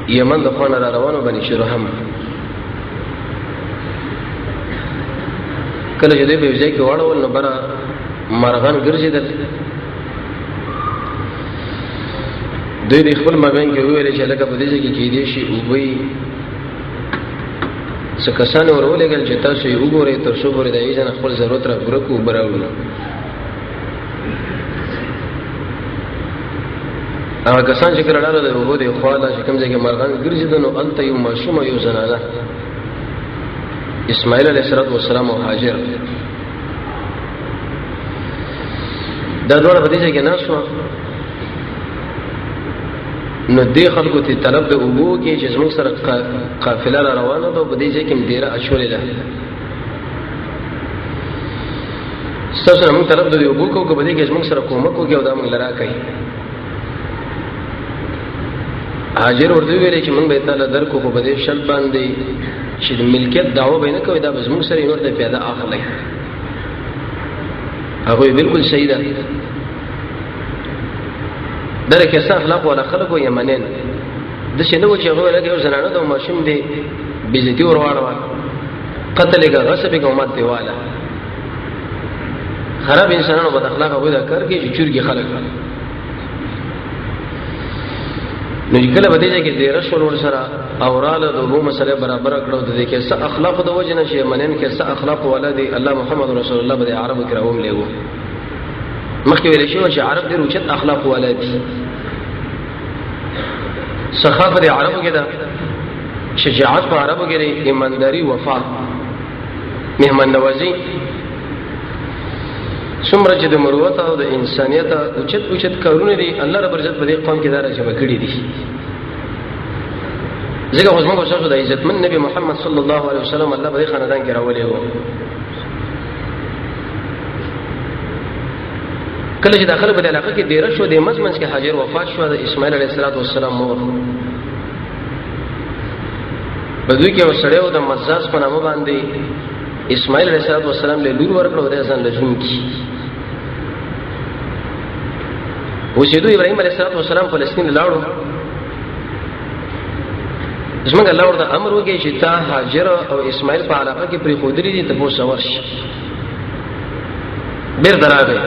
یمن د خونه را روانو بني شرهم. کله چې دوی په ځای کې واړول نو بره مرغان ګرځېدل. دوی د خپل مابین کې وویل چې لکه په دې ځای کې کېدی شي اوبوي څه کسان ورولېږل چې تاسو یې وګورئ تر څو پورې د ایزن خپل ضرورت را پوره کړو اوبه راوړو. هغه کسان چې کله لاړل د اوبو د خواله چې کوم ځای کې مرغان ګرځېدل نو هلته یو ماشوم او یو زنانه اسماعیل علیه السلام او هاجر دا دواړه په دې ځای کې ناست وو. نو دې خلکو ته طلب د اوبو کې چې زموږ سره قافله را روانه ده او په دې ځای کې ډېره اچولې ده ستاسو نه موږ طلب د اوبو کوو که په دې کې زموږ سره کومک وکړي او دا موږ له راکوي. هاجر ورته وویلې چې موږ به یې تاله درکو خو په دې شرط باندې چې د ملکیت دعوه به یې نه کوئ دا به زموږ سره یې نور ته پیاده اخلئ. هغوی بالکل صحیح ده دا کې څه اخلاق ولا خلق او یمنین د څه نو چې هغه لکه یو زنانه د ماشوم دی بیزتی ور واړه قتل کا غصب کا مات دیواله خراب انسانانو بد اخلاق او دا کار کې چې چورګي خلق نو کله بده چې د رسول ور سره اوراله د وو مسله برابر کړو د دې کې څه اخلاق د وجنه چې یمنین کې څه اخلاق ولادي الله محمد رسول الله بده عربو کرام لیو مخکې ویل شو چې عرب ډېر اوچت اخلاق ولادي. سخافت عربو کې دا شجاعت په عربو کې ایمانداری وفا مهمان نوازی څومره چې د مروت او د انسانیت اوچت کارونه دي الله رب عزت په دې قوم کې دارا چې وکړي دي. ځکه خو موږ تاسو د عزتمن نبی محمد صلی الله علیه وسلم الله په دې خاندان کې راولې وو. کله چې داخله په علاقه کې ډیر شو د مزمنس کې هاجر وفات شو د اسماعیل علیه السلام مور بدوی کې وسړیو د مزاز په نامه باندې اسماعیل علیه السلام له لور ورکړو د ځان لجون کی وشیدو ابراهیم علیه السلام فلسطین لاړو. زمونږ الله ورته امر وکړي چې تا هاجر او اسماعیل په علاقه کې پرې خودري دي ته پوه ورش بیر دراغه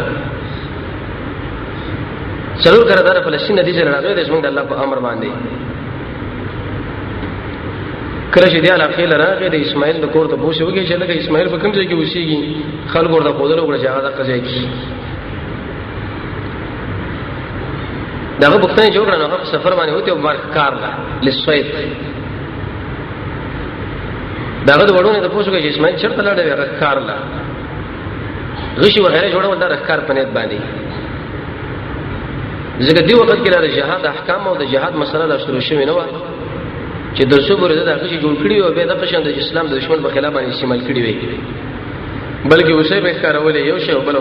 ضرور کړه د فلسطین د دې سره راغلی د زمونږ الله په امر باندې کله چې دی علاقه لراغه د اسماعیل د کور ته پوښتنه وکړي چې لکه اسماعیل په کوم ځای کې اوسېږي خلک ورته خودلو وکړي چې هغه د قضا کې داغه پښتنه جوړ کړه نو په سفر باندې وته ورکار لا لسوید داغه د وړونه د پوښتنه چې اسماعیل چرته لاړ دی ورکار لا غشي وغیرہ جوړول دا رکار پنيت باندې ځکه دی وخت کې د جهاد احکام او د جهاد مسله لا شروع شوه نه و چې د صبر د غشي جوړ کړی او به د پښند د اسلام د دشمن په خلاف باندې استعمال کړی وي بلکې اوسه به کارول یو شی او بل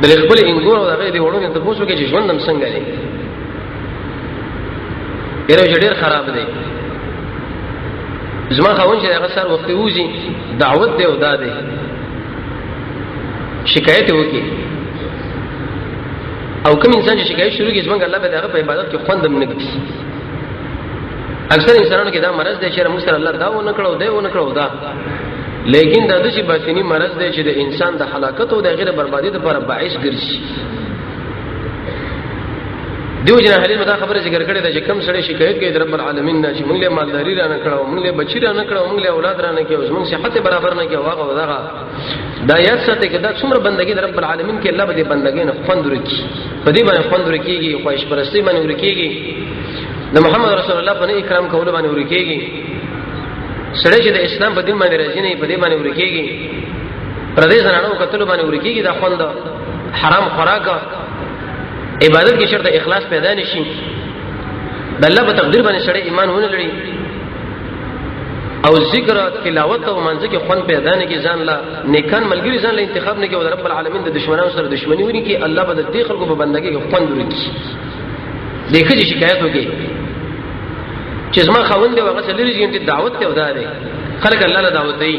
د خپل انګور او دغه دی وړو ته پوښتنه کې چې ژوندم څنګه دی یره ډېر خراب دی زما خاون چې هغه سر وخت وځي دعوت دی او داده شکایت وکي او کوم انسان چې شکایت شروع کوي څنګه الله به هغه په عبادت کې خوندم نه کوي. اکثر انسانانو کې دا مرض دی چې موږ سره الله دا و نه کړو دی و نه کړو دا لیکن دا د شي باطینی مرض دی چې د انسان د هلاکت او د غیر بربادي لپاره باعث ګرځي. دیو جنا حلیل مدا خبره ذکر کړي دا چې کم سړی شکایت کوي د رب العالمین نه چې موږ له مالداری را نه کړو موږ له بچی را نه کړو موږ له اولاد را نه کړو موږ صحت برابر نه کړو واغه وداغه دا یاد ساتي چې دا څومره بندګي د رب العالمین کې الله به دې بندګي نه خوند ورکړي په دې باندې خوند ورکړي خواهش پرستی باندې ورکړي د محمد رسول الله باندې اکرام کول باندې ورکړي سړی چې د اسلام په دین باندې راځي نه په دې باندې ورکړي پردیس نه نو کتل باندې ورکړي دا خوند حرام خوراک عبادت کې شرط اخلاص پیدا نشي د الله په تقدیر باندې سړی ایمان ونه لري او ذکر تلاوت او منځ کې خوند پیدا نه کې ځان لا نیکان ملګری ځان له انتخاب نه کې او رب العالمین د دشمنانو سره دښمنی ونی کې الله به د دې خلکو په بندګۍ کې خوند ورکړي. دغه چې شکایت وکړي چې زما خوند دی هغه سره لري چې دعوت ته ودا دی خلک الله له دعوت دی.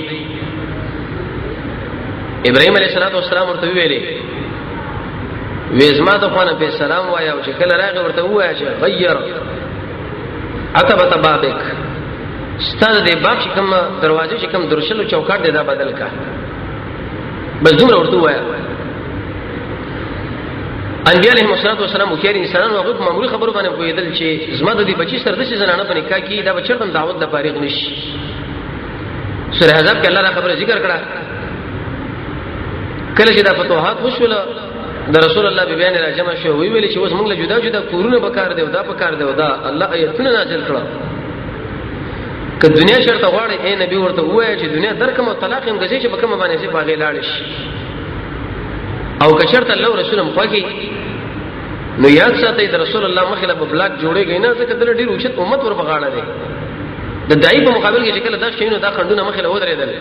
ابراهيم عليه السلام ورته ویلي وېزما ته خو نه په سلام وایا او چې کله راغی ورته وایا چې غیر عتبه بابک ستاسو د باب چې کوم دروازه چې کوم درشل چوکاټ دی دا بدل کا بس دومره ورته وایا. انبیاء علیهم الصلوۃ والسلام خو انسانانو هغه معمولی خبرو باندې پوهیدل چې زما د دې بچی سره د زنانه په نکاح کې دا بچی تم دعوت د فارغ نشي. سورہ احزاب کې الله دا خبره ذکر کړه کله چې دا فتوحات وشول د رسول الله به بیان را جمع شو وی ویل چې اوس موږ له جدا جدا کورونه بکار دی او دا بکار دی او دا الله آیتونه نازل کړه که دنیا شرط غواړي اے نبی ورته وایي چې دنیا درکم او طلاق هم غزي چې بکم باندې سي باغې لاړ شي او که شرط الله رسول هم خوږي نو یاد ساتي د رسول الله مخله په بلاک جوړيږي نه ځکه د ډېر اوچت امت ور بغاړه دي د دای په مقابل کې چې کله دا شینو دا خندونه مخله ودرېدل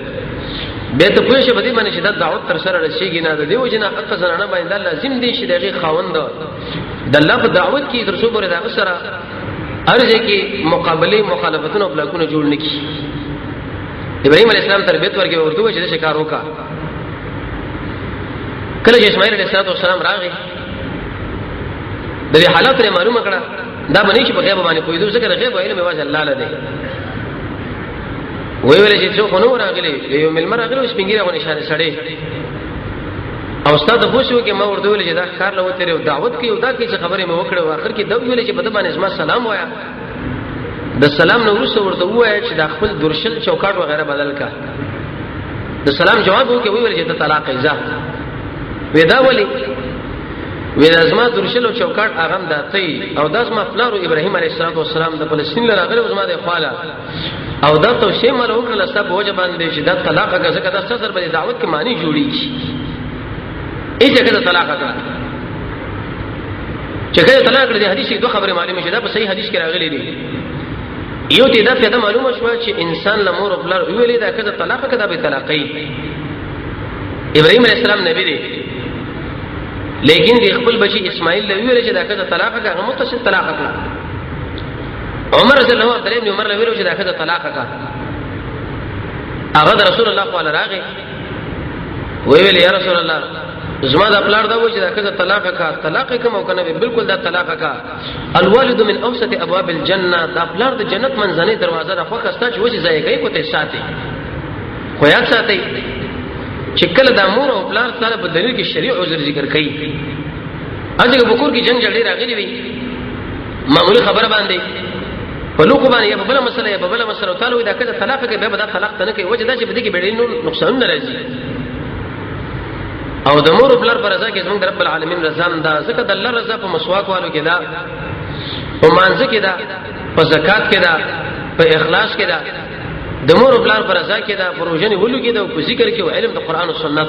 به ته پوه شي بده باندې چې دا دعوت تر سره رسیږي نه د دیو جنا اته زنانه باندې لازم دي چې دغه خاوند د الله په دعوت کې تر څو پورې دا سره ارزه کې مقابله مخالفتونه او بلاکونه جوړ نکي. ابراهيم عليه السلام تربيت ورکې ورته چې شکار وکا کله چې اسماعیل علیه السلام راغی د دې حالات لري معلومه کړه دا باندې چې په غیب باندې پویدو ځکه غیب علم واځ الله له دی وی ویل چې څو خنو راغلی یو ملمر راغلی سپینګیره غو نشانه سړی او استاد پوښتنه کې ما ورته ویل چې دا کار له وته دعوت کې او دا کې خبره مې وکړه واخر کې دا ویل چې په دې باندې اسما سلام وایا د سلام نو ورسره ورته وایا چې د خپل درشل چوکاټ وغیرہ بدل کا د سلام جواب وکړي ویل چې ته طلاق ایزه ودا ولی ودا اسما درشل او چوکاټ اغم داتې او داس ما فلارو ابراهيم عليه السلام د فلسطین لراغله اسما د خاله او دا تو شی مل وکړه سب وجه باندې چې دا طلاق هغه کده سر په دعوت کې معنی جوړیږي ایڅ کده طلاق هغه چې کله طلاق د حدیث دوه خبره معلومه شي دا په صحیح حدیث کې راغلي دي یو دې دا پیدا معلومه شو چې انسان لمور او فلر ویلې دا کده طلاق کده به طلاقي ابراهيم عليه السلام نبی دی لیکن د خپل بچی اسماعیل له ویل چې دا کده طلاق هغه متصل طلاق کړه عمر رضی الله عنه دریم عمر له ویل چې دا کده طلاق کړه هغه رسول الله صلی الله علیه راغی ویل یا رسول الله زما د خپل دا و چې دا کده طلاق کړه طلاق کوم او کنه بالکل دا طلاق کړه الوالد من اوسط ابواب الجنه دا خپل د جنت منځنۍ دروازه ده خو کستا چې وځي ځای کوي کوته ساتي خو یاد ساتي چې کله د امور او پلان سره په دلیل کې شریع عذر ذکر کړي اځه بکور کې جنگ جړې راغلي وي معمولی خبره باندې په لوکو باندې یا په بل مسله یا په بل مسله تعالی دا کده طلاق کې به دا طلاق ته نه کوي وجه دا چې بده کې بیرینو نقصان نه راځي او د امور او پلان پر رضا کې زموږ رب العالمین رضا دا ځکه د الله رضا په مسواک والو کې دا په مانځ کې دا په زکات کې دا په اخلاص کې دا د مور او پلار پر رضا کې دا پروژنې ولو کې دا په ذکر کې او علم د قران او سنت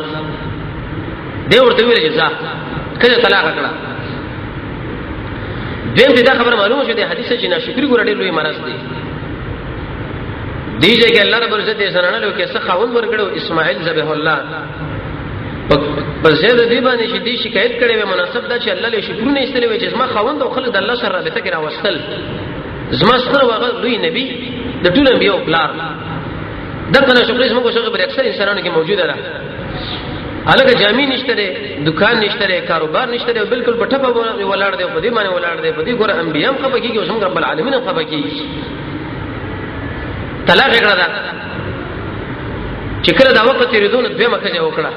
دی ورته ویل جزا کله طلاق کړه دیم دې دا خبر معلومه شو د حدیث چې ناشکری ګور ډېر لوی مرز دی دیږي کې الله رب عزت یې سنانه له کې څه خاون ورګړو اسماعیل ذبح الله په زیاده دی باندې چې دې شکایت کړي وي مناسب دا چې الله له شکرونه ایستلې وي چې زما خاوند او خلک د الله سره رابطه کې راوستل زما سره وغه لوی نبی د ټول انبیو پلار دغه شکر زموږ څخه بر اکثر انسانانو کې موجوده ده الګ جامع نشته ده دکان نشته ده کاروبار نشته ده بالکل په ټپه ولاړ دی په دې باندې ولاړ دی په دې ګور انبیام خبر کیږي او څنګه رب العالمین خبر کیږي طلاق کړه دا چې کله دا وخت تیریدون دوه مخه وکړه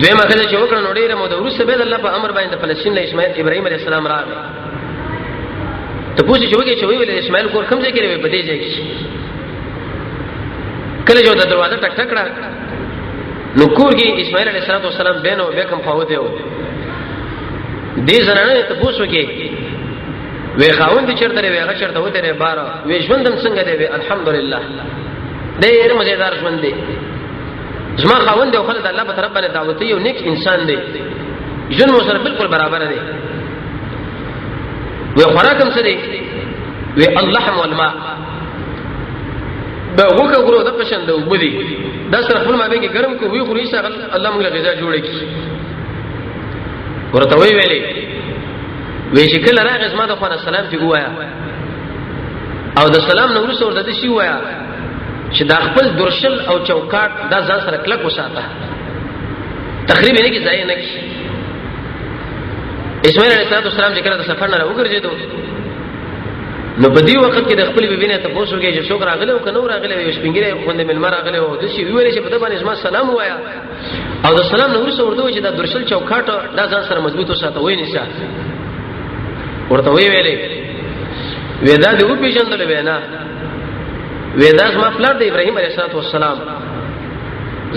دوی مخه چې وکړه نو ډیره مو د ورسره به الله په امر باندې فلسطین له اسماعیل ابراهيم عليه السلام راغی ته پوښتنه شوږي چې ویل اسماعیل کور کوم ځای کې لري په دې ځای کې کله جو د دروازه ټک ټک کړه نو کور کې اسماعیل علیه السلام بینو بیکم فاوته و دې زنانه ته پوښتنه کې وی خاوند چیرته وی هغه چیرته وته نه بار وی ژوندم څنګه دی الحمدلله ډېر مزیدار ژوند دی زما خاوند او خلک الله په طرف باندې دعوت یو نیک انسان دی ژوند مو سره بالکل برابر دی وی خوراکم څه دی وی اللحم والماء دا وګه ګورو د پښند وبدي دا سره خپل ما به کې ګرم کو وی خوري سره الله موږ غذا جوړه کی ورته وی ویلې وی شکل راغ اسما د خدای سلام ته وایا او د سلام نو ورسره ورته شي وایا چې دا خپل درشل او چوکاټ دا ځان سره کلک وساته تخریب نه کی ځای نه کی. اسماعیل علیه السلام چې کله د سفر نه وګرځیدو نو په دې وخت کې د خپل بیبینه ته پوښتنه چې څوک راغلی او کنه راغلی یو سپینګری خوند ملمر راغلی او د شي ویل چې په دې باندې اسما سلام وایا او د سلام نور سره ورته چې دا درشل چوکاټ دا ځان سره مضبوط وساته وای نشه ورته ویلې ودا د او پیژندل وینا ودا زما پلار د ابراهیم علیه السلام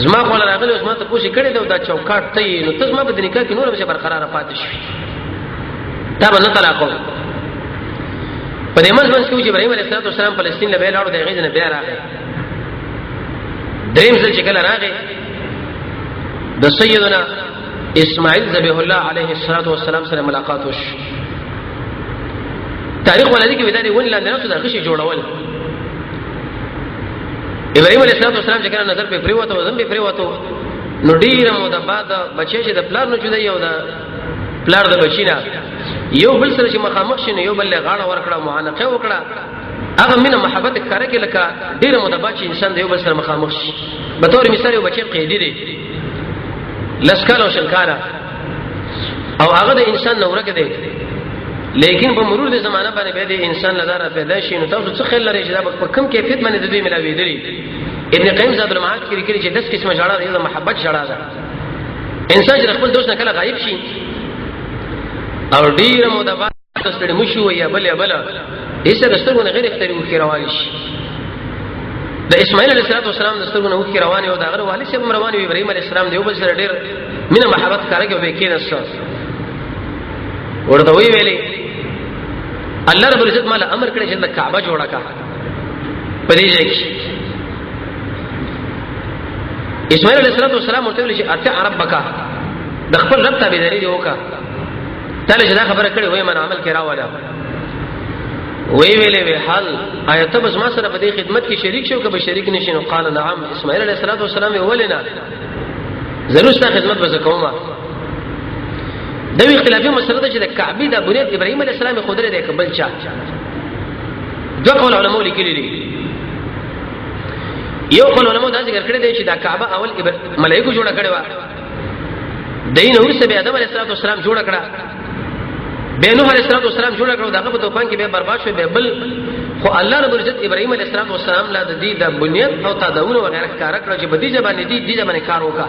زما خپل راغلی زما ته پوښتنه کړې دا چوکاټ ته نو ته زما په نکاح کې نور به برقرار پاتې شي دا به نه طلاق په دې منځ کې چې ابراهيم عليه السلام فلسطین له بیل اړو د غیزنه بیا راغی دریم ځل چې کله راغی د سیدنا اسماعیل ذبیح الله علیه السلام سره ملاقات وش تاریخ ولادي کې ودانې ون لاندې نو د غشي جوړول ابراهيم عليه السلام چې کله نظر په پریوته وزن په پریوته نو ډیره مو د بعد بچی چې د پلار نه جوړي یو د پلار د بچینا یو بل سره چې مخامخ شنه یو بل له غاړه ورکړه معانقه وکړه هغه مینه محبت کاره کې لکه ډیره متباچ انسان د یو بل سره مخامخ شي به تور مثال یو بچی قیدی دی لسکاله او شلکاله او هغه د انسان نو ورکه دی لیکن په مرور د زمانہ باندې به د انسان لدار پیدا شي نو تاسو څه خیال لرئ چې دا په کم کیفیت باندې د دې ملاوي دی ابن قیم زاد المعاد کې لیکلي چې 10 قسمه جړه د محبت جړه ده انسان چې خپل دوست نه کله غایب شي او ډیر مو د بعد ستړي مشو یا بل ایسه دسترونه غیر اختیاري وکړي روان شي د اسماعیل علیه السلام دسترونه وکړي روان او د هغه والي سره روان وي ابراهيم علیه السلام دیو بل سره ډیر مینه محبت کارګه به کې نس ورته وی ویلي الله رب العزت مال امر کړی چې د کعبه جوړه کا پدې ځای کې اسماعیل علیه السلام ورته ویل چې اطع ربک د خپل رب تابعداري دی وکړه تله چې دا خبره کړې وای من عمل کې راوړا وی ویلې وی حال آیت بس ما سره په دې خدمت کې شریک شو که شریک نشي نو قال نعم اسماعیل علیه السلام ولنا ضرور ستاسو خدمت به کومه دا اختلافي مسله ده چې د کعبه د بنیاد ابراهيم عليه السلام خدای دې قبل چا دوه قول علماء لیکلي دي یو قول علماء دا ذکر کړی دی چې دا کعبه اول ملائکه جوړ کړي و دین ورسره به آدم عليه السلام جوړ کړه به نوح عليه السلام جوړ کړو داغه په توفان کې به برباد شو به بل خو الله رب العزت ابراهيم عليه السلام لا د دې د بنیاد او تداول او غیره کار کړو چې بدی ځبانې دي ځبانې کار وکا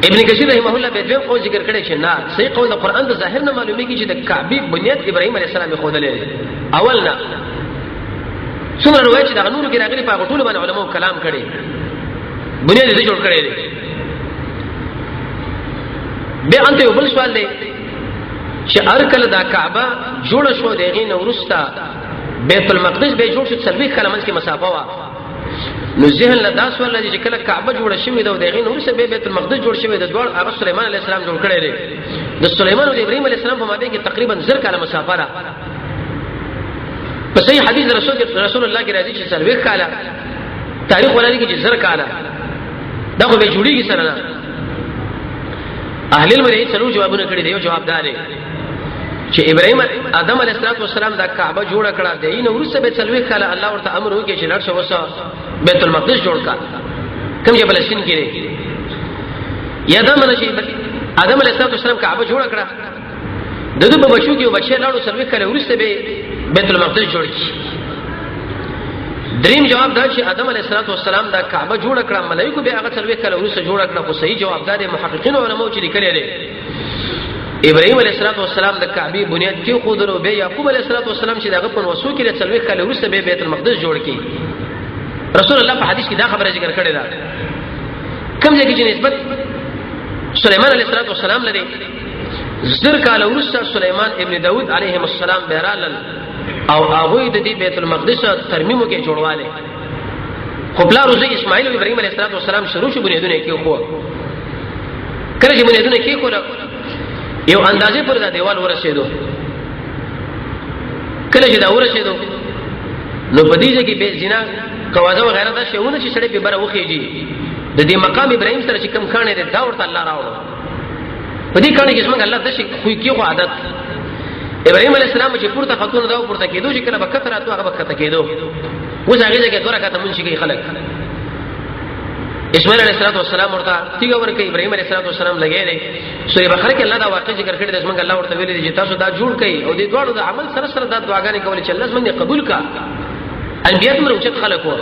ابن کثیر رحمه الله به دوی قول ذکر کړی چې نه صحیح قول د قران د ظاهر نه معلومیږي چې د کعبه بنیاد ابراهيم عليه السلام خو دلې اول نه څومره روایت چې د نور کې راغلي په ټول باندې علماء کلام کړي بنیاد دې جوړ کړي به انت یو بل سوال دی چې ارکل دا کعبه جوړ شو دغه نورستا بیت المقدس به جوړ شو څلوي کلمات کې مسافه وا نو ذهن له داس ول چې کله کعبه جوړ شوې دا دغه نورستا به بیت المقدس جوړ شوې د دوړ هغه سليمان عليه السلام جوړ کړی دی د سليمان او ابراهيم عليه السلام په مابین کې تقریبا زر کاله مسافه را په صحیح حدیث رسول الله کې راځي چې څلوي کاله تاریخ ولري کې زر کاله دا خو به جوړیږي سره نه اهل علم یې څلور جوابونه کړی دی یو جواب دار چې ابراهيم آدم علیه السلام دا کعبه جوړ کړه دی نو ورسره به څلوي کاله الله ورته امر وکړي چې لړ شو وسه بیت المقدس جوړ کا کوم چې فلسطین کې دی یا دا منه چې آدم علیه السلام کعبه جوړ کړه دغه په بچو کې بچی لاړو څلوي کاله ورسره به بیت المقدس جوړ کی دریم جواب دا چې آدم علیه السلام دا کعبه جوړ کړه ملائکه به هغه څلوي کاله ورسره جوړ کړه خو صحیح جواب دا د محققین علماء چې لیکلي دي ابراهيم عليه السلام د کعبه بنیاد کې خو درو به یعقوب عليه السلام چې دغه په وسو کې څلوي کاله ورسره به بیت المقدس جوړ کی رسول الله په حدیث کې دا خبره ذکر کړې ده کوم ځای کې چې نسبت سليمان عليه السلام لري زر کاله ورسره سليمان ابن داود عليه السلام بهرال او هغه د دې بیت المقدس ترمیمو کې جوړواله خو بلا روزه اسماعیل او ابراهيم عليه السلام شروع شو بنیادونه کې خو کله چې بنیادونه کې خو یو اندازې پر دا دیوال ورسېدو کله چې دا ورسېدو نو په دې ځکه به زنا قواعد او غیره دا شیونه چې سړی به بره وخیږي د دې مقام ابراهيم سره چې کم کانه ده دا ورته الله راوړو په دې کانه کې څنګه الله د شي خو کې عادت ابراهيم عليه السلام چې پورته خاتون دا پورته کېدو چې کله بکثر اتو هغه بکثر کېدو اوس هغه ځکه دوه رکعات مونږ شي خلک اسماعیل علیہ السلام ورته تیګه ورکه ابراهیم علیہ السلام لګیږي سورې بقره کې الله دا واقع ذکر کړی د اسمنګ الله ورته ویلي چې تاسو دا جوړ کړئ او دې دوړو د عمل سره سره دا دعاګانې کولې چې الله زمونږ قبول کا انبیاء موږ چې خلق وو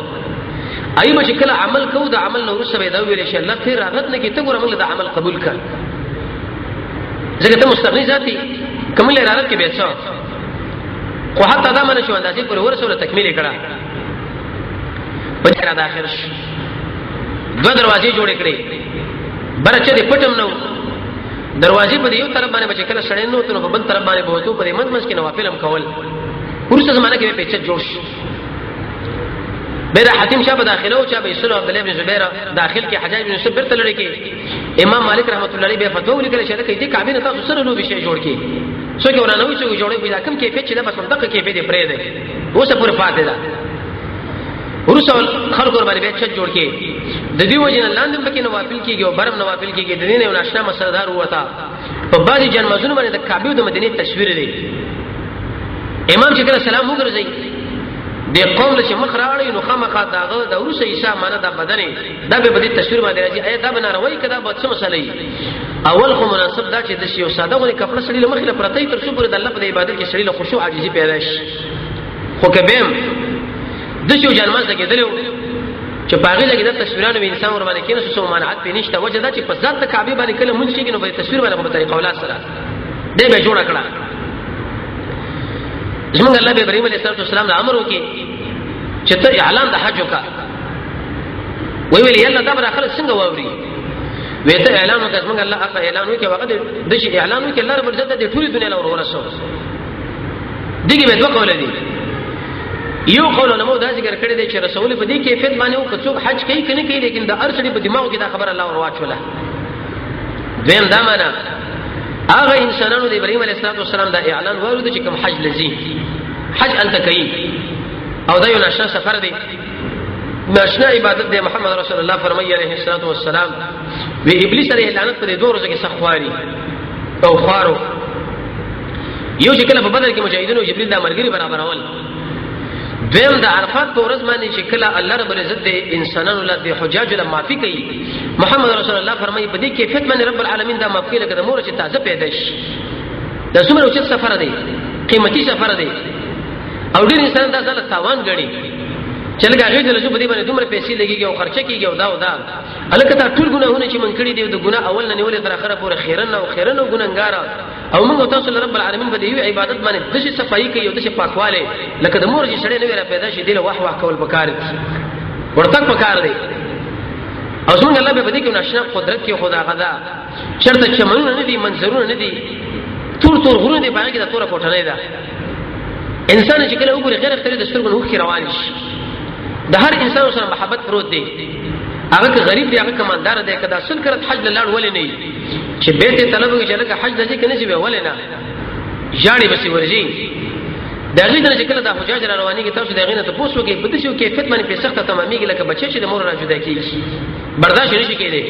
ایمه چې کله عمل کوو د عمل نور سره دا ویل شي الله خیر رغت نه کې ته ګور موږ د عمل قبول کا ځکه ته مستغنی ذاتی کومل رغت کې به څه خو حتی دا منه شو اندازې پر ورسوله تکمیل کړه په دې را داخل شو دو دروازې جوړې کړې برچې دې پټم نو دروازې په یو طرف باندې بچ کله سړې نو ته په بل طرف باندې بوته په منځ کې نوافل هم کول ورسره زمانه کې په چت جوړ شو بیره حاتم شاه په داخله او چا به سلو عبد الله بن زبیر داخل کې حجاج بن یوسف برته لړې کې امام مالک رحمت الله علیه به فتوا ولیکل چې دا کې دې کعبه نه تاسو سره نو بشي جوړ کې څو کې ورانوي څو جوړې په کم کیفیت چې دا بس دغه کیفیت پرې ده اوسه پورې پاتې ده ورسول خلق ور باندې چت جوړ کې د دې وجه نه لاندې پکې نوافل کېږي او برم نوافل کېږي د دې نه یو ناشنا مسله دار وتا په بعضي جنمازونو باندې د کعبه او د مدینه تصویر دی امام چې کله سلام وګرځي د قوم له مخ راړي نو خامخا داغه د ورسه عیسی معنی د بدن دا به بدی تصویر باندې راځي اې دا بناروي کدا به څه مسله اول خو مناسب دا چې د شیو ساده غونې کپړه سړي له مخ له پرتې تر څو پر د الله په عبادت کې سړي له خشوع عاجزي پیدا شي خو کبم د شیو جنماز کې دلو چې باغې لګي د تصویرانو به انسان ور باندې کینې سو مانعات په نشته وجه دا چې په ذات د کعبه باندې کله مونږ کې نو په تصویر باندې په طریقه اولاد سره دې به جوړ کړه زمونږ الله به ابراهيم عليه السلام له امر وکي چې ته اعلان د حج وکړه وی ویل یلا دا بر خلک څنګه واوري وې ته اعلان وکړه زمونږ الله هغه اعلان وکي هغه د شي اعلان وکي الله رب عزت د ټولي دنیا له ورسو دغه به دوه قول دي یو قول نو دا ذکر کړی دی چې رسول په دې کیفیت باندې او کڅوک حج کوي کني کوي لیکن د ارشدي په دماغ کې دا خبر الله ور واچوله دیم دا معنا هغه انسانانو د ابراهيم عليه السلام دا اعلان ورود چې کوم حج لذي حج انت کوي او دا یو نشه سفر دی ناشنا عبادت دی محمد رسول الله فرمایي عليه الصلاه والسلام وی ابلیس علیه لعنت په دوه ورځې کې سخواري او خارو یو چې کله په بدر کې مجاهدینو جبريل دا مرګري برابرول دیم د عرفات په ورځ باندې چې کله الله رب العزت د انسانانو له حجاج له معافي کوي محمد رسول الله فرمایي په دې کیفیت باندې رب العالمین دا معافي لکه د مور چې تازه پیدا شي دا څومره اوچت سفر دی قیمتي سفر دی او ډېر انسان دا ځل تاوان غړي چې لکه هغه د لږه په دې باندې دومره پیسې لګيږي او خرچه کیږي او دا الکه تا ټول ګناهونه چې من کړی دی د ګناه اول نه نیولې تر اخره پورې خیرن او ګناګار او موږ تاسو رب العالمین په دې عبادت باندې د شي صفائی کوي او د شي پاکواله لکه د مور چې سړی نه ویره پیدا شي دی له واه کول پکار ورته پکار دی او څنګه الله به دې کې ناشنا قدرت کې خدا غدا چرته چمنونه نه دي منظرونه نه دي تور غرونه دي باندې دا تور کوټه نه ده انسان چې کله وګوري غیر اختیاري د سترګو نوخ کې روان شي د هر انسان سره محبت پروت دی هغه غریب دی هغه کماندار دی کدا اصل کړه حج لاړ ولې نه چې بیت طلب وي چې لکه حج دځي کنه چې ولې نه ژاړي بس ورځي دا غي چې کله د حجاج رواني کې تاسو دغه نه ته پوښتنه کې بده شو کیفیت باندې په سخته تمامېږي لکه بچي چې د مور را جدا کیږي برداشت نشي کېدی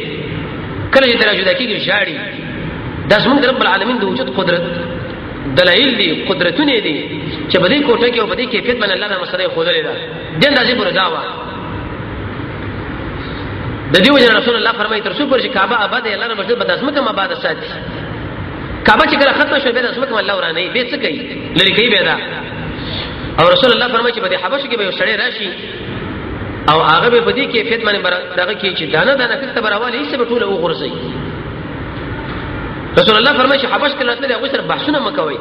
کله چې را جدا کیږي ژاړي د زموږ رب العالمین د وجود قدرت دلایل دي قدرتونه دي چې بده کوټه کې او بده کیفیت باندې الله تعالی مسله خودلې ده دین راځي پر داوا د دې وجه رسول الله فرمایي تر څو پر چې کعبه آباد الله رب عزت بداسمه کوم آباد ساتي کعبه چې کله ختم شوه به داسمه کوم الله ورانه به څه کوي لری کوي به دا او رسول الله فرمایي چې په حبشه کې به یو سړی راشي او هغه به په دې کیفیت باندې دغه کې چې دانه کته براواله یې سبه ټوله وغورځي رسول الله فرمایي چې حبش کې لاسله هغه سره بحثونه مکوي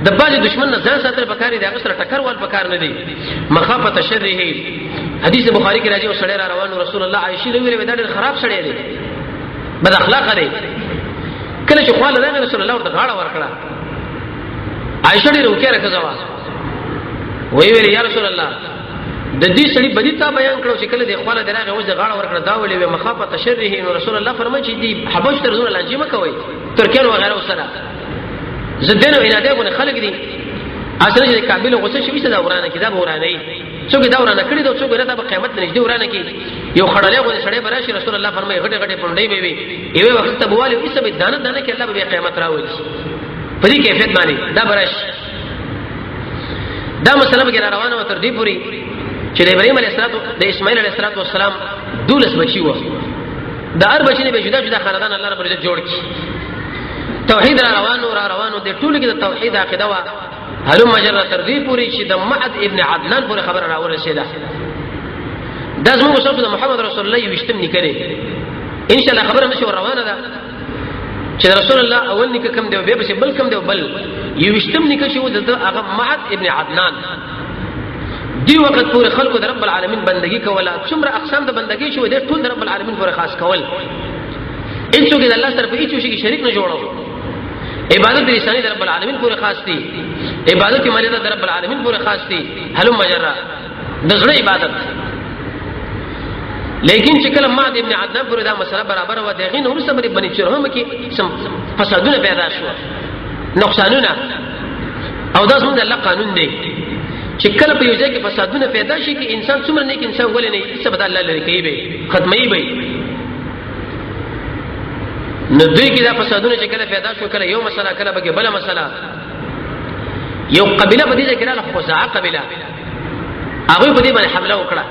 د باج دشمن نه ځان ساتل پکاري د هغه سره ټکر ول پکار نه دي مخافت شره حدیث بخاری کې راځي او سړی را روان رسول الله عائشه له ویل ډېر خراب سړی دی بد اخلاق دی کله چې خپل راغی رسول الله ورته غاړه ورکړه عائشه ډېر وکړه کزوا وی یا رسول الله د دې سړي بدی تا بیان کړو چې کله د خپل دراغه وځ غاړه ورکړه دا ولې مخافت شره نو رسول الله فرمایي چې دی حبش تر زول لانجه مکوي ترکیان وغیرہ وسره زدنو اراده غو خلک دي اصل چې کابل غوسه شوی څه دا ورانه کې دا ورانه ای څوک دا ورانه کړی دا څوک نه دا قیامت نږدې ورانه کې یو خړلې غو سړی براشي رسول الله فرمایي غټه غټه پونډې به وي ایوه وخت ته بواله او سبې دانه کې الله به قیامت راوړي په دې کیفیت باندې دا براش دا مسله به روانه و تر دې پوری چې د ابراهيم عليه السلام د اسماعیل عليه السلام 12 بچي و د هر بچی نه به جدا جدا خاندان الله رب عزت جوړ کی توحید را روانو د ټولو کې د توحید عقیده وا هلم مجرد تر دې پوری چې د معد ابن عدنان پورې خبر را ورسېده دا زموږ صلی الله محمد رسول الله یوشتم نکړي ان شاء الله خبره نشو روانه ده چې رسول الله اول نک کم دی به به بل کم دی بل یوشتم نک شو د هغه معد ابن عدنان دی وخت پورې خلکو د رب العالمین بندگی کوله څومره اقسام د بندگی شو د ټول د رب العالمین پورې خاص کول هیڅوک د الله سره په هیڅ شي کې شریک نه جوړو عبادت د لسانی د رب العالمین پورې خاص دي عبادت کی مریضه د رب العالمین پورې خاص دي هلم مجرا د زړه عبادت لیکن چې کله معد ابن عدنان پورې دا مسله برابر و دغه نور سره بني چرهم کې فسادونه پیدا شو نقصانونه او دا څنګه الله قانون دی چې کله په یو ځای کې فسادونه پیدا شي کې انسان څومره نیک انسان ولې نه څه بدل الله لري کوي به ختمي به نو دوی کې دا فسادونه چې کله پیدا شو کله یو مسله کله به بل مسله یو قبيله په دې ځای کې راغله خزاعه قبيله هغه په دې باندې حمله وکړه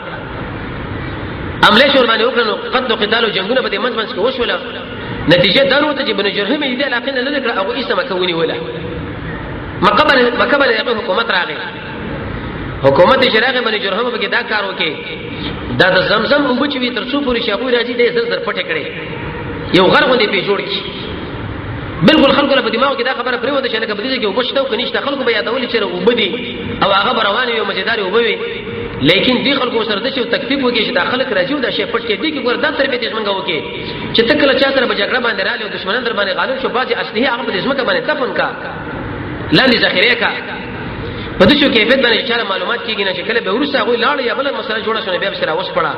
عمله شو باندې وکړو قد قتال او جنگونه په دې منځ کې وشوله نتیجه دا وروته چې بنو جرهم دې علاقې نه لږه او اسمه کوي ولا مکه باندې حکومت راغی حکومت شراغه بنو جرهم په کې دا کار وکړي دا د زمزم او بچوي تر څو پوری شاپو راځي دې زر پټه کړي یو غرغ دې په جوړ کی بالکل خلکو له دماغ کې دا خبره پرې وته چې لکه بدیږي او بشته او کنيشته خلکو به یادول چې وبدي او هغه روان یو مزیدار وبوي لیکن دې خلکو سره د شو تکلیف وکړي چې داخله راځي او دا شی پټ کې دي کې ګور دا تربیت یې څنګه وکړي چې تکله چا سره بجګړه باندې رااله او دشمنان در باندې غالب شو باجی اصلي هغه د اسمه باندې دفن کا لاندې ذخیره کا په دې شو کیفیت باندې چې معلومات کیږي نه چې کله به ورسره غوي لاړ یا بل مسله جوړه شونه بیا سره اوس پړه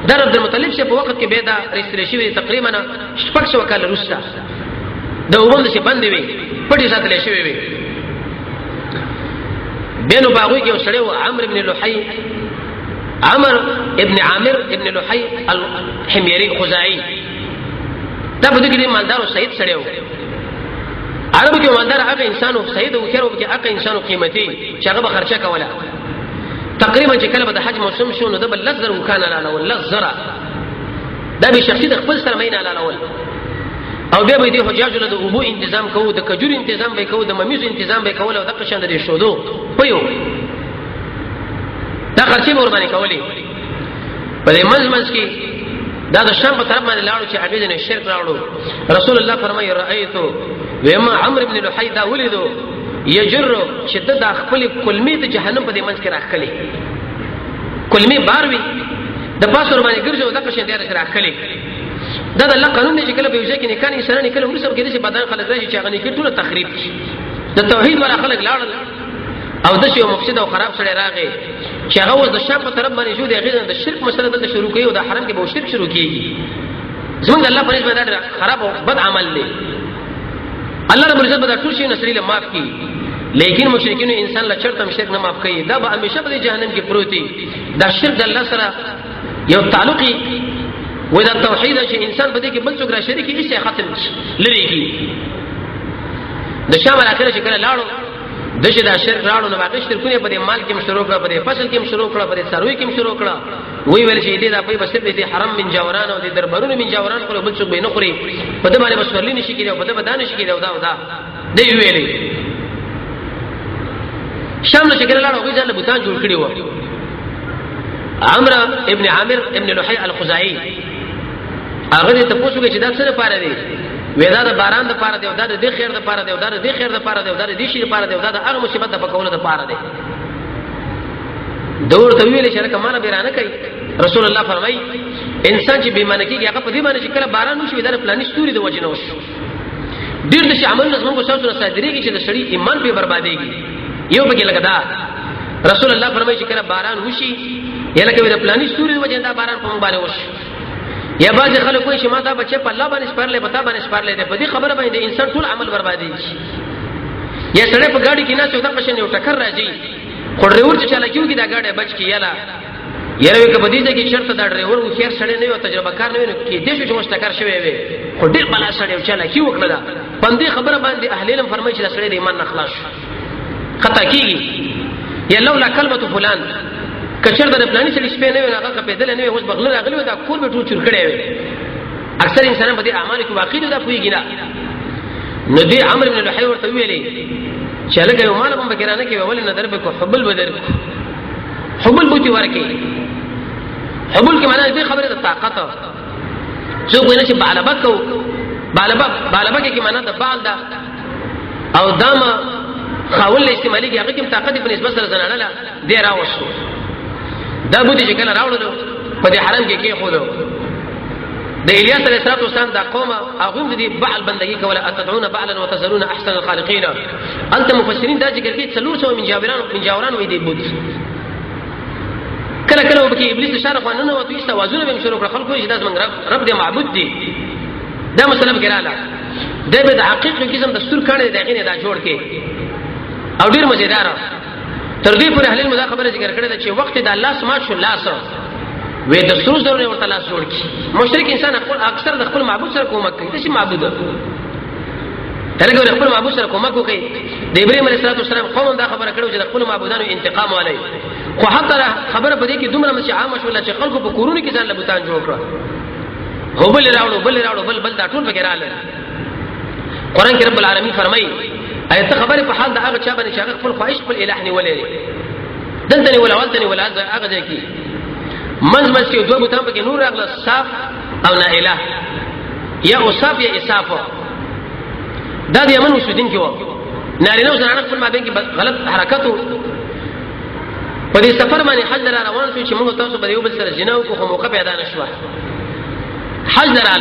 در عبد المطلب شه په وخت کې به دا ريستریشن تقریبا شپږ سو کال وروسته د وبند چې باندې وي پټي ساتل شوی وي بینو باغوي کې وسړیو عمرو ابن لحي عمر ابن عامر ابن لحي الحميري خزاعي دا په دې کې مالدار او سید سړیو عربو کې مالدار هغه انسانو سید او خیرو کې هغه انسانو قیمتي چې هغه خرچه کوله تقریبا چې کله به حج موسم شو نو د بل لزر وکانه لاله ول لزر دا به شخصي د خپل سره مینه لاله ول او بیا به دې حجاج له ابو تنظیم کوو د کجور تنظیم به کوو د ممیز تنظیم به کوو او د قشند دې شودو پيو دا خرچي ور باندې کولې په دې منځ کې دا د شام په طرف باندې لاړو چې هغه دې شرک راوړو رسول الله فرمایي رأيتو وما عمرو ابن لحي دا ولیدو یجر شدت خپل کلمې ته جهنم په دې منځ کې راخلي کلمې باروي د پاسور باندې ګرځو د قشند دې راخلي دا د الله قانون دی چې کله به وځي کې نکاح سره نکاح ورسره کې چې بدن خلک راځي چې هغه نکاح ټول تخریب شي د توحید ولا خلک لاړل او د شی مفسد او خراب سره راغی چې هغه د شام په طرف باندې شو دی هغه د شرک مسله د شروع کوي او د حرام کې به شرک شروع کیږي زمونږ الله پرېز باندې خراب او بد عمل دی الله رب عزت به ټول شي نسری له معاف کی لیکن مشرکین انسان لا چرته شرک نه معاف کوي دا به همیشه په جهنم کې پروتي دا شرک د الله سره یو تعلقي ودا توحید چې انسان په دې کې بل څوک را شریک هیڅ ختم لري کی د شام اخر چې کله لاړو دشه دا شرک راړو نو واقع شرکونه په دې مال کې مشروع کړه په دې فصل کې مشروع کړه په دې سروي کې مشروع کړه وی ویل چې دې دا په بس دې حرم من جوران او دې دربارونو من جوران خو بل څوک به نه خوري په دې باندې مسورلی نشي کېږي په دې بدانه نشي کېږي دا دې ویلې شام نو چې کله لاړو غوښه له بوتان جوړ کړی و عمرو ابن عامر ابن لحي الخزاعي هغه ته پوښتنه چې دا څه لپاره دی ودا د باران د لپاره دی او دا د خیر د لپاره دی او دا د خیر د لپاره دی او دا د شي لپاره دی او دا د هغه مصیبت د پکولو د لپاره دی دور ته ویل چې رقم نه بیرانه کوي رسول الله فرمایي انسان چې بیمانه کیږي هغه په دې باندې چې کله باران وشي دا پلاني ستوري د وجه نه وشي ډیر د عمل نظم کو سره صادريږي چې د شړی ایمان په برباديږي یو بګي لګدا رسول الله فرمایي چې کله باران وشي یله کې د پلاني ستوري د وجه دا باران په باندې وشي یا باز خلک کوئی چې ما دا بچي په الله باندې سپارلې پتا باندې سپارلې ده په دې خبره باندې انسان ټول عمل بربادي یا سړی په گاډي کې نه څو د پښې یو ټکر راځي خو ډرایور چې چلا کیږي دا گاډي بچ کی یالا یره وک په دې ځکه شرط دا ډرایور خو خیر سړی نه یو تجربه کار نه وي کې دې شو چې مستقر شوی وي خو ډیر بلا سړی چلا کی وکړه دا باندې خبره باندې اهل علم فرمایي چې سړی د ایمان نه خلاص خطا کیږي یا لولا کلمه فلان کچر د پلاني سړي شپې نه وي هغه پیدل نه وي اوس بغل راغلی دا کور به ټول چور کړي وي اکثر انسانان په دې اعمال کې واقع دي دا پويږي نه نو دې عمرو بن لحي ورته ویلي چې لکه یو مال هم بکرانه کې ولې نظر به کو حبل بدر حبل بوتي ورکی حبل کې معنی دې خبره د طاقت څو ویني چې بالبکو بالبک کې معنی د بال دا او دما خاول استعمالي کې هغه کې طاقت په نسبت سره زنانه لا دې راوښو دا بوتي چې کله راوړلو په دې حرم کې خولو د الیاس علیه السلام دا قوم هغه دې بعل بندگی کوله اتدعون بعلا وتذرون احسن الخالقین انت مفسرین دا ذکر کې 300 من جاوران وې دې بوت کله کله وبکې ابلیس اشاره خوانونه او توي توازن به شروع کړ خلکو چې دا زمونږ رب دې معبود دي دا مسله وکړاله د به د حقیقت قسم دستور کړي دغه نه دا جوړ کې او ډیر مزیدار تر دې پر اهل المذاق خبره ذکر کړي چې وخت د الله سمات شو لاس وې د سرو ضروري ورته لاس جوړ کی مشرک انسان اکثر د خپل معبود سره کومک کوي چې معبود دلته خپل معبود سره کومک کوي د ابراهيم عليه السلام قوم دا خبره کړو چې د خپل معبودانو انتقام والي خو حتی خبره پدې کې دومره مې عام شول چې خلکو په کورونو کې ځان لبوتان جوړ کړ هو بل راوړو بل دا ټول به رااله قران کې رب العالمین فرمایي ایت خبره په حال دا هغه چا باندې چې خپل خواهش خپل الہ نه ولې دلته ولا ولته ولا هغه ځای کې منځ کې دوه بوتان په کې نور راغله صاف او نا الہ یا اوصاف یا اساف دا د یمن وسودین کې و نارینه او زنانه خپل مابین کې غلط حرکتو په دې سفر باندې حج لرا روان شو چې موږ تاسو به یو بل سره جنا وکړو موقع پیدا نشو حج لرا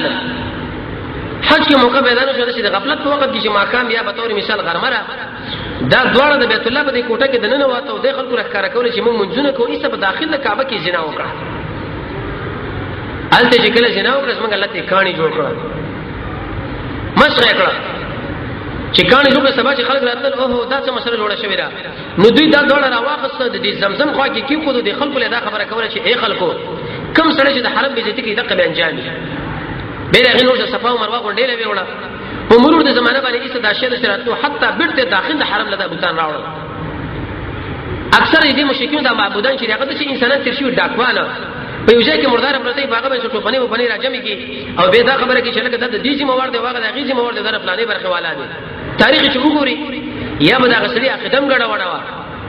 حج کې موقع پیدا نشو چې د غفلت په وخت کې چې ماقام یا به تور مثال غرمره دا دواړه د بیت الله په دې کوټه کې دننه واته او د خلکو راکاره کول چې موږ منځونه کوو ایسه په داخله کعبه کې جنا وکړه الته چې کله جنا وکړه څنګه الله ته کہانی جوړ کړه مشره کړه چې کہانی جوړه سبا چې خلک راتل اوه دا څه مسله جوړه شوې ده نو دوی دا ډول راواخصه د دې زمزم خوا کې کې خو د خلکو له دا خبره کوله چې اے خلکو کم سره چې د حرم به ذاتي کې دغه به انجام به له غنور صفا او مروه غونډې له وړه په مرور د زمانه باندې ایسه د شه شراتو حتی بیرته داخل د حرم لدا بوتان راوړل اکثر دې مشرکین د معبودان چې هغه د انسانان تر شي ډاکوانه په یو ځای کې مردار پرته باغه به څه ټوپنه وبني راجمي کی او به دا خبره کې چې لکه د دې موارد واغه د غیزي موارد د پلانې برخه والا دي تاریخ چې وګوري یا به دا غسړي اقدم غړا وډا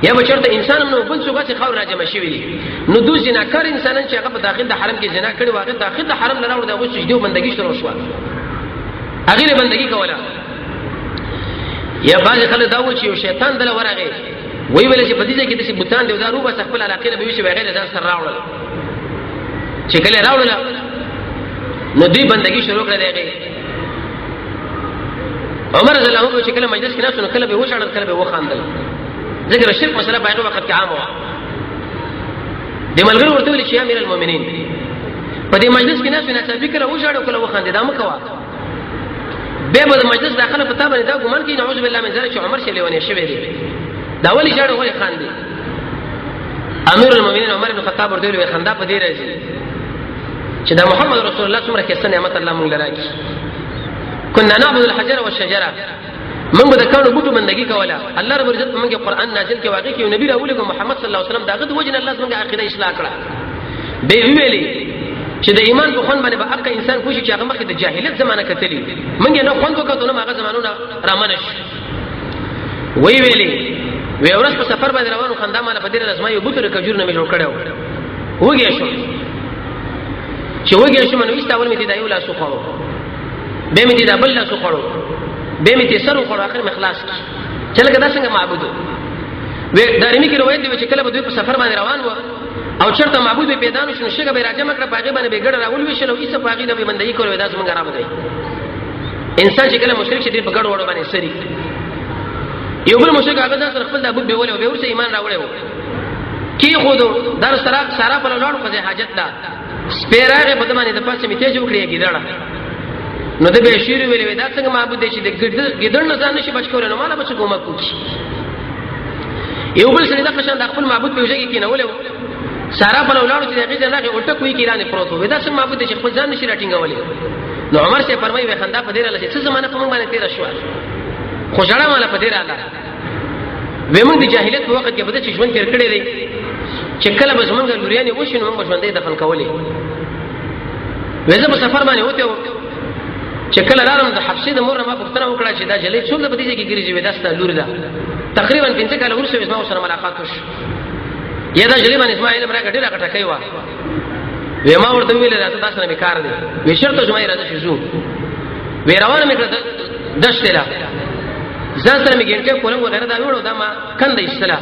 یا به چرته انسان نو بل څه غاڅ خاور راجمه شي وي نو دوی جناکار انسانان چې هغه په داخل د حرم کې جنا کړي واغه داخل د حرم لراوړ د اوس سجدو بندګي شروع شو هغه بندګي کوله یا باز خلک دا و چې شیطان دل ورغه وی ویل چې په دې کې د بوتان دی دا روبه خپل علاقې به وي بغیر ځان سره راوړل چې کله راوړل نو دوی بندګي شروع کړه دیږي عمر رضی الله عنه چې کله مجلس کې ناسو کله به وشاړل کله به وخاندل ذکر شرک مسله په هغه وخت کې عام و د ملګرو ورته ویل چې امیر المؤمنین په دې مجلس کې ناسو نه څه کله وشاړل کله وخاندل دا مکوا به د مجلس داخله په تابه دا ګمان کې نعوذ بالله من ذلک چې عمر شي لیونی شوی دی دا ولی شاړو ولی خاندي امیر المؤمنین عمر بن خطاب ورته ویل خندا په دې راځي چې دا محمد رسول الله څومره کې نعمت الله مونږ لراکي كنا نعبد الحجر والشجره من بده کانو بوټو بندگی کوله الله رب عزت موږ قرآن نازل کې واقع کې نبی راولې محمد صلی الله علیه وسلم داغه د وجه الله موږ عقیده اصلاح کړه به ویلي چې د ایمان په خون باندې به اقا انسان کوشي چې هغه مخکې د جاهلیت زمانہ کتلی موږ نه خوند وکړو نو هغه زمانونه رامنش وی ویلي وی ورځ په سفر باندې روانو خندا مال په دې لازمه یو بوتره کجور نه مې جوړ کړو وګیا شو چې وګیا شو نو ایستاول مې دې یو لاس خوړو به مې دې بل لاس خوړو به مې دې سر خوړو اخر مخلاص چې لکه دا څنګه معبود وي دارمی کې روایت دی چې کله به دوی په سفر باندې روان و او چرته معبود به پیدا نشو شګه به راځم کړه پاګې باندې به ګډ راول وی شنو ایسه پاګې د بندګي کول ودا څنګه را بدای انسان چې کله مشرک شي په ګډ وړو باندې سری یو بل مشرک هغه ځان خپل د ابو به ولې به ورسې ایمان راوړې و کی خود در سره په لوړ په حاجت دا سپیراغه په دمانه د پاسه می تیز وکړي کیدړه نو د به شیر ویلې دا څنګه معبود دی چې د ګډړ نه ځان نشي بچ کول نو مالا بچ کومه کوچی یو بل سره د خشن د خپل معبود په وجه کې نه ولې سارا په لوړ چې هغه ځان راغی الټه کوي کیرانه پروت وي دا څنګه معبود دی چې خپل ځان نشي راټینګولې نو عمر سے فرمایي وي خندا په دې راځي چې زمانه په موږ باندې تیر شو خوشاله مال په دې راځه ومن د جاهلیت په وخت کې بده چې ژوند تیر کړی دی چې کله به زمونږ لوريانې وشي نو موږ ژوندۍ دفن کولې. وزه په سفر باندې وته چې کله لارم د حفصې د مور نه ما پوښتنه وکړه چې دا جلې څوک د بدیږي کې ګرځي وې داسته لور ده. تقریبا 5 کاله ورسره زما سره ملاقات وشو. یا دا جلې باندې اسماعیل امره ډېره کټه کوي وا. وې ما ورته ویل راته تاسو نه بیکار دي. وې شرط زما راځي شزو. وې روانه مې کړه دشته لا. ځان سره مې ګنټه کولم وغیرہ دا وړو دا ما کنده استلا.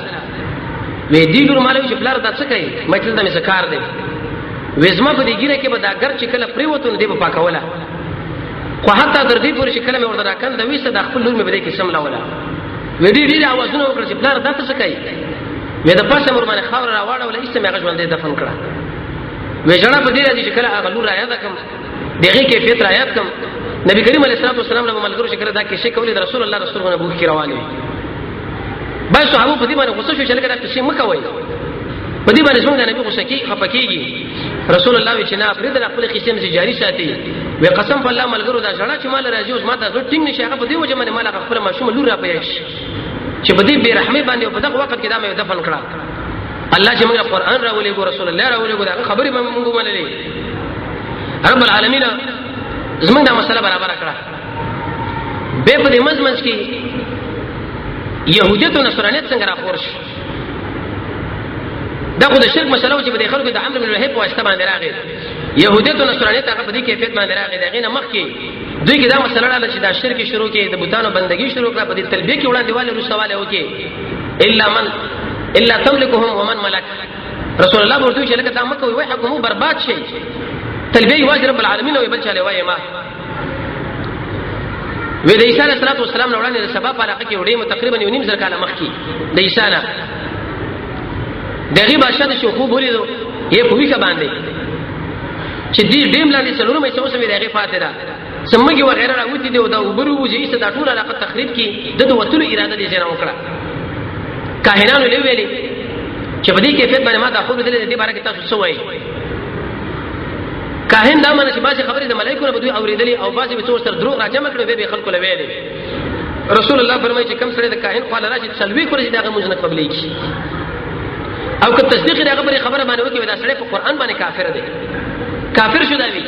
وې دی ګور مالوي چې بلار دا څه کوي؟ مې تل دا مې سکار دی. وې زما په دې ګیره کې به دا ګر چې کله پریوتون دی په پاکوله. خو حتی تر دې پورې چې کله مې ورته راکنده وېسه د خپل لور مې بده کې سملا ولا. وې دې आवाजونه وکړه چې بلار دا څه کوي؟ وې د پاسه مور باندې خاور راوړه ولا ایسته مې غږ باندې دفن کړه. وې جنا په دې راځي چې کله هغه لور آیات کوم دغه کیفیت آیات کوم نبی کریم علیه الصلاه والسلام له ملګرو چې کړه دا کې شي کولې د رسول الله رسولونه بوخ کې روانه وي. بس صحابه په دې باندې غوسه شو چې لکه دا څه مکوي. په دې باندې څنګه نبی غوسه کې خپکیږي. رسول الله چې نه پرې د خپل قسم سي جاری ساتي. وې قسم په الله ملګرو دا ژړا چې مال راځي اوس ما ته ټینګ نشي هغه په دې وجه باندې مال خپل ماشوم لور را پېښ چې په دې بیرحمي باندې په دغه وخت کې دا مې دفن کړه. الله چې موږ قرآن راولې ګو رسول الله راولې ګو دا خبرې موږ منلې. رب العالمین زموږ دا مسله برابر کړه. به په دې مزمنځ کې يهوديت او نصرانيت څنګه راخور شي. دا خو د شرک مسله چې په دې خلکو د عمرو بن لحیب واسطه باندې راغی. يهوديت او نصرانيت هغه په دې کیفیت باندې راغی. دغه نه مخکې دوی کې دا مسله رااله چې دا شرک شروع کې د بوتانو بندګي شروع کړه. په دې تلبیه کې وړاندې والے رسواله وکي الا تملكهم ومن ملك. رسول الله ورته چې لکه دا مکه وي حکم برباد شي. تلبیه واجب رب العالمین او بل چاله وایي ما وې د عیسی علیه السلام نو وړاندې د سبا په علاقه کې وړي تقریبا 1.5 کاله مخکې د عیسی نه دغه بادشاہ د شوخو بولیدو یې په ویښه باندې چې دې ډیم لاندې څلورو مې څو سمې دغه فاتحه ده سمګي وغیرہ راوتی دی او دا وبرو وجې ست د ټول علاقه تخریب کی د وتلو اراده دي جنا وکړه. کاهنانو له ویلي چې په دې کیفیت باندې ما دا خو دې دې باره کې تاسو څه وایي. کاهن دا معنی چې باسي خبرې د ملائکو نه بدوي اوریدلې او باسي به څو سر دروغ راجمع کړي به خلکو له ویلي. رسول الله فرمایي چې کم سره د کاهن خپل راشي سلوي کړی دغه موږ نه قبلې کی او که تصدیق دغه خبره باندې وکړي دا سړی په قران باندې کافر دی. کافر شو دا وی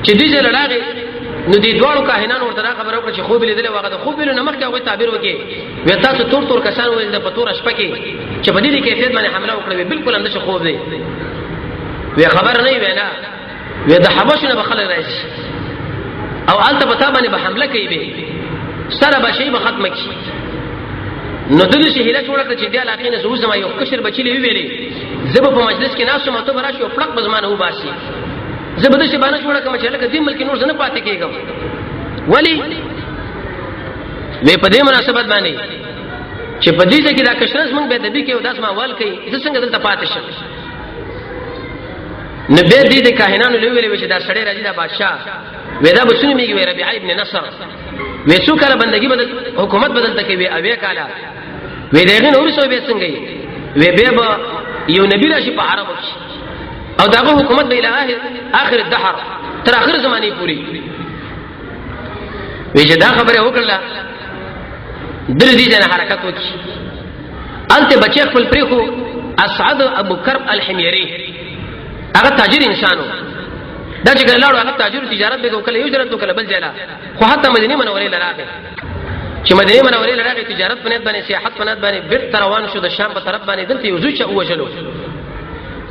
چې دې ځل لاغه نو دې دوړو کاهنانو ورته خبره وکړه چې خوب لیدل واغه د خوب لیدل نمک هغه تعبیر وکړي وې تاسو تور کسان وې د پتور شپه کې چې په دې کیفیت باندې حمله وکړه بالکل اندشه خوب دی. وې خبر نه وینا وې د حبشونه بخل راځي او الته پتا باندې به حمله کوي به سره به شی به ختم کی. نو دغه شی هله جوړه کړ چې د علاقې نه زو سما یو کشر بچی لوي ویلې زب په مجلس کې ناسو مته براشي او پړق بزمانه و باسي زبده شی باندې جوړه کوم چې لکه دې ملک نور زنه پاتې کېږم ولی وې په دې مناسبت باندې چې په دې کې دا کشرز مونږ به د دې کې او داس ما وال کوي چې څنګه دلته پاتې شي. نو به دې د کاهنانو لوي ویلې چې دا سړی راځي دا بادشاہ وې دا بچنی میږي وې ربيعه ابن نصر وې څو کله بندگی بدل حکومت بدلته کوي اوی کاله وې دغه نور څه به څنګه وې به یو نبی راشي په عربو کې او داغه حکومت به الهه اخر الدهر تر اخر زمانه پوری. وې چې دا خبره وکړه در دې جن حرکت وکړي انته بچي خپل پریخو اسعد ابو کرب الحميري هغه تاجر انسانو دا چې ګلاړو هغه تاجر تجارت به وکړي یو جرات وکړي بل ځای خو حتی مدینه منورې لراغه چې مدینه منورې لراغه تجارت په نت باندې سیاحت په نت باندې بیرته روان شو د شام په طرف باندې دلته یو ځوچ اوجلو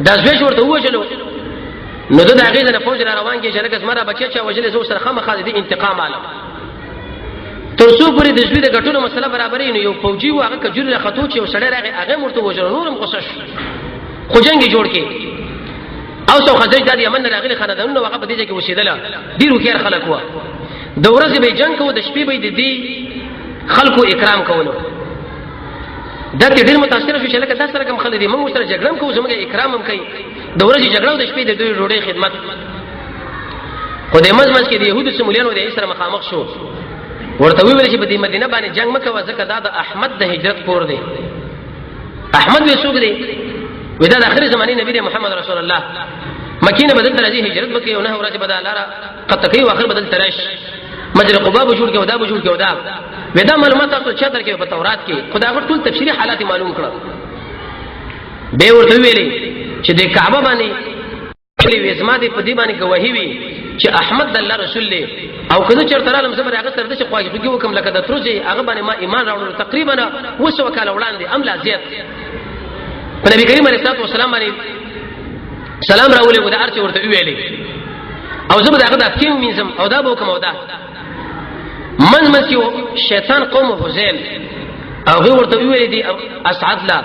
دا زوی ورته اوجلو نو د هغه نه فوج را روان کې چې لکه زمره بچی چې وجلې زو سره خامخا دي انتقام عالم تر څو پرې د زوی د غټونو مسله برابرې نو یو فوجي هغه کجوري خطو چې وسړی راغی هغه مرته وجلو نورم غوسش خو جنگ جوړ کې او سو خزرج د یمن راغلي خاندانونو هغه په دې کې وسیدله ډیرو خیر خلک و د ورځې به جنگ کو د شپې به د دې خلکو اکرام کولو دا ډېر متاثر شو چې لکه تاسو سره کوم خلک دي موږ سره جګړه کوو زموږ اکرام هم کوي د ورځې جګړه او د شپې د دوی ډوډۍ خدمت خو د مزمز کې د يهودو سمولیانو د اسره مخامخ شو ورته ویل چې په دې مدینه باندې جنگ مکوه ځکه دا د احمد د هجرت کور دی. احمد وسوګ دی ودا د اخر زمانه نبی محمد رسول الله مکینه بدل درځي هجرت وکي او نه ورځ بدل لاره قد کوي واخر بدل ترش مجرى قباب جوړ کې ودا جوړ کې ودا ودا معلومات تاسو چا درکې په تورات کې خدا ور ټول تفصیلی حالات معلوم کړه به ورته ویلي چې د کعبه باندې وی زما دې په دې باندې گواهی وي چې احمد د الله رسول دی او کله چرته رالم زبر هغه سره د څه خواږي وکم لکه د تروجي هغه باندې ما ایمان راوړل تقریبا وسو کال وړاندې املا زیات په نبی کریم علیه الصلاه والسلام باندې سلام راولې و د ارچ ورته ویلي او زبر هغه د کیم مینزم او دا به کوم او دا من مسیو شیطان قوم فوزیل او غي ورته ویلي دي اسعد لا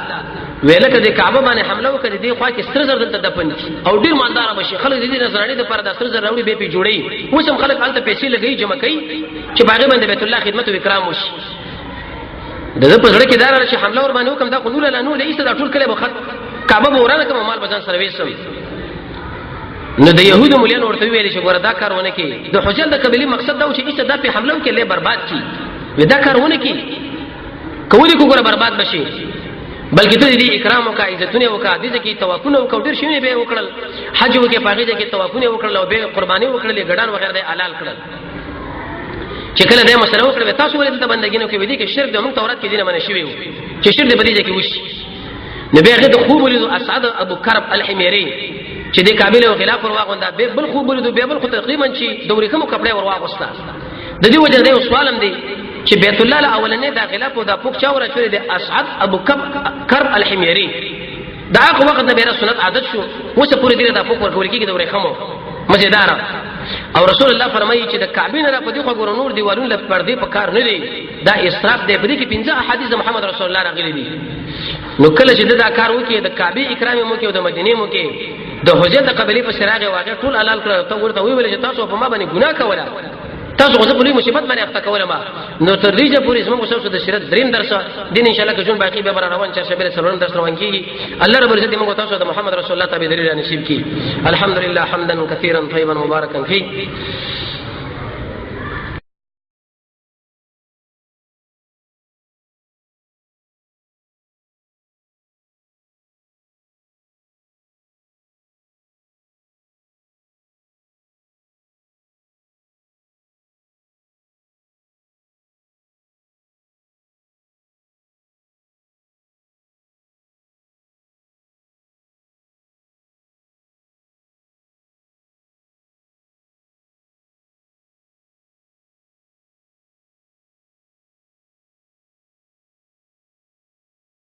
ویلکه د کعبه باندې حمله وکړي دی خو کې ستر زر دلته دفن او ډیر مالدار بشي خلک دې نظراني د پر د ستر زر راوړي به پی جوړي وسم خلک الته پیسې لګي جمع کوي چې باغې باندې بیت الله خدمت او اکرام وشي دغه په ځړ کې دار چې حمله ور باندې وکم دا قانون لا نو لیسه دا ټول کله بخت کعبه ورانه کوم مال بزن سره وېسم نو د يهودو مليان ورته ویل چې ګوره دا کارونه کې د حجل د قبلي مقصد دا و چې ایسه دا په حمله کې له برباد کی ودا کارونه کې کولی کو ګوره برباد بشي بلکې ته دې اکرام او کا عزتونه او کا دې کې توافونه او کوډر شي به وکړل حج وکي پاګه کې توافونه وکړل او به قرباني وکړل ګډان وغیرہ د حلال کړل چې کله دې مسله وکړه تاسو ولې د بندګینو کې ودی کې شرک د موږ تورات کې دینه منشي وي چې شرک دې بدیږي کې وشي نبی هغه د خوب ولید اسعد ابو کرب الحميري چې د کابل او خلاف ورواغوندا به بل خوب ولید به بل خو تقریبا چې دوري کوم کپڑے ورواغستا د دې وجه دې سوالم دی چې بیت الله الاولنې داخله په د پوک چاور شوې د اسعد ابو کرب الحميري دا هغه وخت نه بیره سنت عادت شو اوس پوری دې د پوک ورکول کېږي دوري خمو مزیدار او رسول الله فرمایي چې د کعبه نه په دې خو ګور نور دیوالونه ل پردې په کار نه دی دا اسراف دی په دې کې 15 احادیث محمد رسول الله راغلي دي نو کله چې دا کار وکړي د کعبه اکرام مو کې او د مدینه مو کې د حجت قبلي په سراغ واقع ټول حلال کړ ته ورته ویل چې تاسو په ما باندې ګناه کوله تاسو غوښه په لوی مصیبت باندې اخته کوله ما نو تر دې چې پوری زموږ شاو د شریعت دریم درس دین ان شاء الله که جون باقي به روان چر شبیر سلون درس روان کیږي الله رب عزت موږ تاسو د محمد رسول الله تابع دلیل نصیب کی الحمدلله حمدا كثيرا طيبا مباركا فيه